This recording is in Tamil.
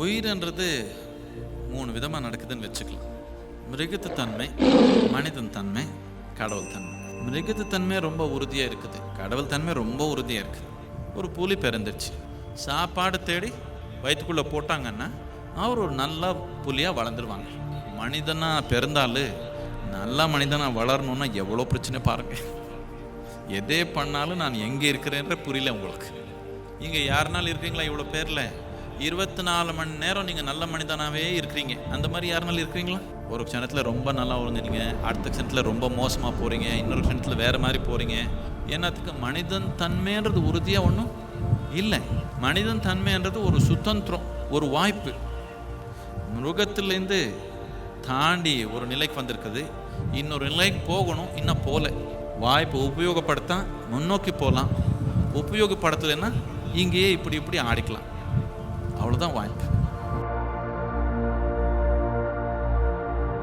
உயிர்ன்றது 3 விதமாக நடக்குதுன்னு வச்சுக்கலாம். மிருகத்து தன்மை, மனிதன் தன்மை, கடவுள் தன்மை. மிருகத்து தன்மை ரொம்ப உறுதியாக இருக்குது, கடவுள் தன்மை ரொம்ப உறுதியாக இருக்குது. ஒரு புலி பிறந்துருச்சு, சாப்பாடு தேடி வயிற்றுக்குள்ளே போட்டாங்கன்னா அவர் ஒரு நல்ல புலியாக வளர்ந்துருவாங்க. மனிதனாக பிறந்தாலும் நல்ல மனிதனாக வளரணுன்னா எவ்வளோ பிரச்சனை பாருங்கள். எதே பண்ணாலும் நான் எங்கே இருக்கிறேன்ற புரியல உங்களுக்கு. இங்கே யாருனாலும் இருக்கிறீங்களா? இவ்வளோ பேரில் 24 மணி நேரம் நீங்கள் நல்ல மனிதனாகவே இருக்கிறீங்க. அந்த மாதிரி யாருனாலும் இருக்கிறீங்களா? ஒரு க்ஷணத்தில் ரொம்ப நல்லா விழுந்துட்டீங்க, அடுத்த க்ஷணத்தில் ரொம்ப மோசமாக போகிறீங்க, இன்னொரு க்ஷணத்தில் வேறு மாதிரி போகிறீங்க. என்னத்துக்கு? மனிதன் தன்மைன்றது உறுதியாக ஒன்றும் இல்லை. மனிதன் தன்மைன்றது ஒரு சுதந்திரம், ஒரு வாய்ப்பு. மிருகத்திலேருந்து தாண்டி ஒரு நிலைக்கு வந்திருக்குது, இன்னொரு நிலைக்கு போகணும், இன்னும் போகல. வாய்ப்பு உபயோகப்படுத்தா முன்னோக்கி போகலாம், உபயோகப்படுத்தலைன்னா இங்கேயே இப்படி இப்படி ஆடிக்கலாம். அவ்வளோதான் வாய்ப்பு.